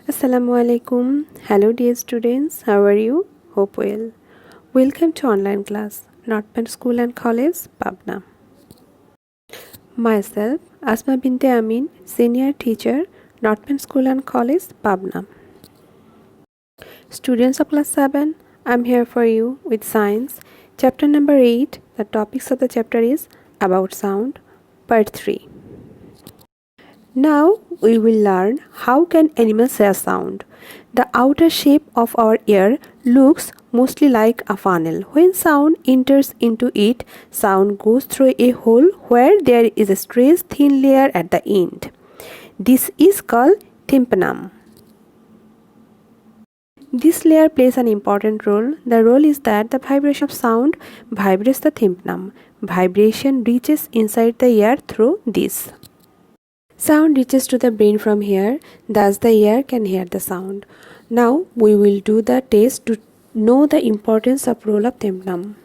Assalamu alaikum. Hello dear students, how are you? Hope well. Welcome to online class, North School and College, Pabna. Myself, Asma Binte Amin, Senior Teacher, North School and College, Pabna. Students of class 7, I'm here for you with science. Chapter number 8, the topics of the chapter is about sound, part 3. Now we will learn how can animals hear sound. The outer shape of our ear looks mostly like a funnel. When sound enters into it, sound goes through a hole where there is a stretched thin layer at the end. This is called tympanum. This layer plays an important role. The role is that the vibration of sound vibrates the tympanum. Vibration reaches inside the ear through this. Sound reaches to the brain from here, thus the ear can hear the sound. Now we will do the test to know the importance of role of tympanum.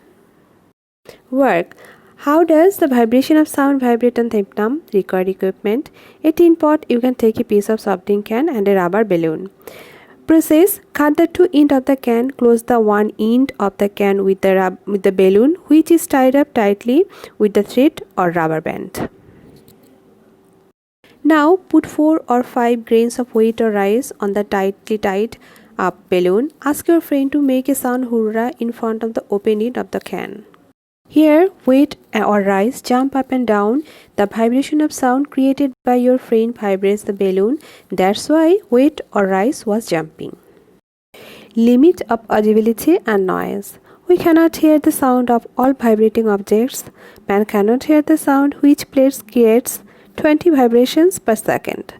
Work. How does the vibration of sound vibrate on tympanum? Required equipment. A tin pot, you can take a piece of soft drink can and a rubber balloon. Process. Cut the two ends of the can, close the one end of the can with the balloon which is tied up tightly with the thread or rubber band. Now put 4 or 5 grains of wheat or rice on the tightly tied up balloon. Ask your friend to make a sound hurrah in front of the open end of the can. Here, wheat or rice jump up and down. The vibration of sound created by your friend vibrates the balloon. That's why wheat or rice was jumping. Limit of audibility and noise. We cannot hear the sound of all vibrating objects. Man cannot hear the sound which plates creates 20 vibrations per second.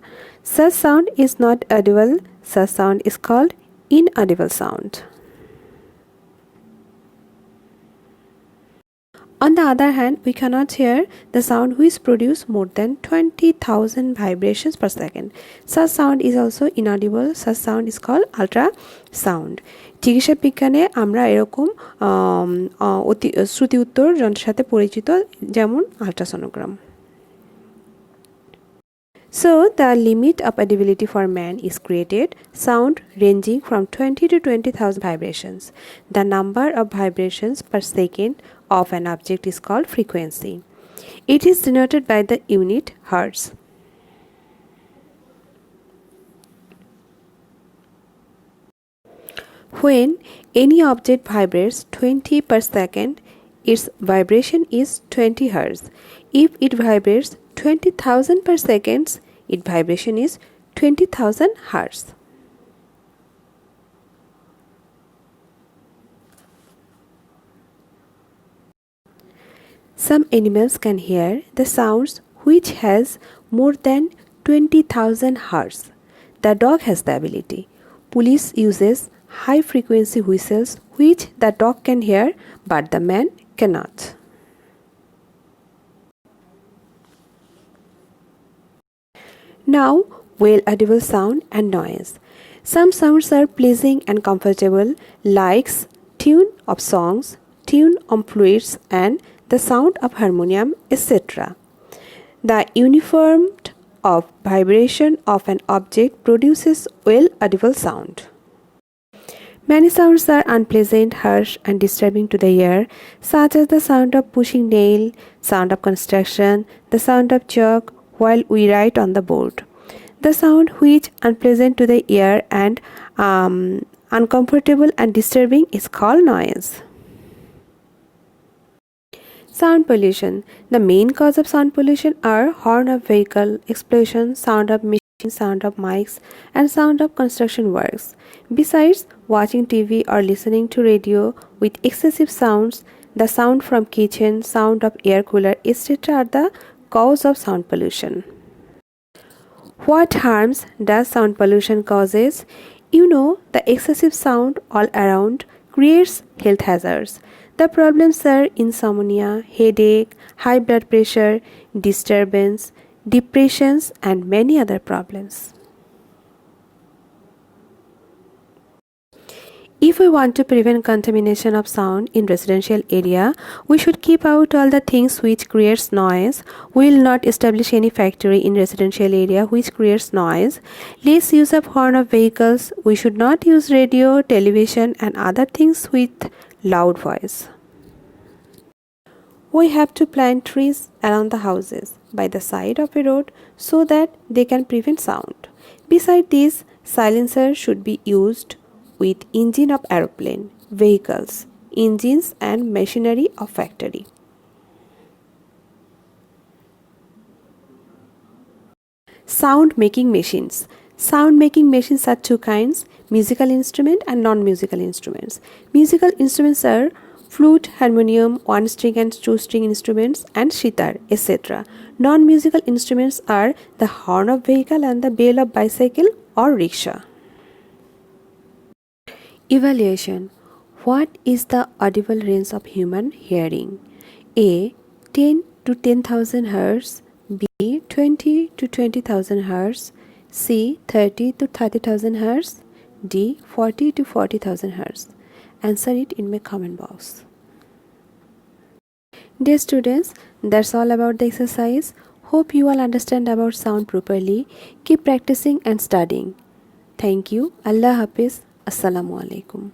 Such sound is not audible. Such sound is called inaudible sound. On the other hand, we cannot hear the sound which produces more than 20,000 vibrations per second. Such sound is also inaudible. Such sound is called ultrasound. চিকিৎসা বিজ্ঞানে আমরা এরকম শ্রুতি উত্তর যন্ত্রের সাথে পরিচিত, যেমন ultrasonogram. So, the limit of audibility for man is created, sound ranging from 20 to 20,000 vibrations. The number of vibrations per second of an object is called frequency. It is denoted by the unit hertz. When any object vibrates 20 per second, its vibration is 20 hertz. If it vibrates 20,000 per second, its vibration is 20,000 hertz. Some animals can hear the sounds which has more than 20,000 hertz. The dog has the ability. Police uses high frequency whistles which the dog can hear but the man cannot. Now, well audible sound and noise. Some sounds are pleasing and comfortable, like tune of songs, tune of flutes, and the sound of harmonium, etc. The uniform of vibration of an object produces well audible sound. Many sounds are unpleasant, harsh, and disturbing to the ear, such as the sound of pushing nail, sound of construction, the sound of chalk while we write on the board. The sound which unpleasant to the ear and uncomfortable and disturbing is called noise. Sound pollution. The main cause of sound pollution are horn of vehicle, explosion, sound of machine, sound of mics, and sound of construction works. Besides, watching TV or listening to radio with excessive sounds, the sound from kitchen, sound of air cooler, etc. are the cause of sound pollution. What harms does sound pollution causes? You know, the excessive sound all around creates health hazards. The problems are insomnia, headache, high blood pressure, disturbance, depressions, and many other problems. If we want to prevent contamination of sound in residential area, we should keep out all the things which creates noise. We will not establish any factory in residential area which creates noise. Less use of horn of vehicles. We should not use radio, television and other things with loud voice. We have to plant trees around the houses by the side of a road so that they can prevent sound. Besides this, silencer should be used with engine of aeroplane, vehicles, engines and machinery of factory. Sound making machines. Sound making machines are two kinds, musical instrument and non-musical instruments. Musical instruments are flute, harmonium, one string and two string instruments and sitar, etc. Non-musical instruments are the horn of vehicle and the bell of bicycle or rickshaw. Evaluation. What is the audible range of human hearing? A. 10 to 10,000 Hz. B. 20 to 20,000 Hz. C. 30 to 30,000 Hz. D. 40 to 40,000 Hz. Answer it in my comment box. Dear students, that's all about the exercise. Hope you all understand about sound properly. Keep practicing and studying. Thank you. Allah Hafiz. Assalamu alaikum.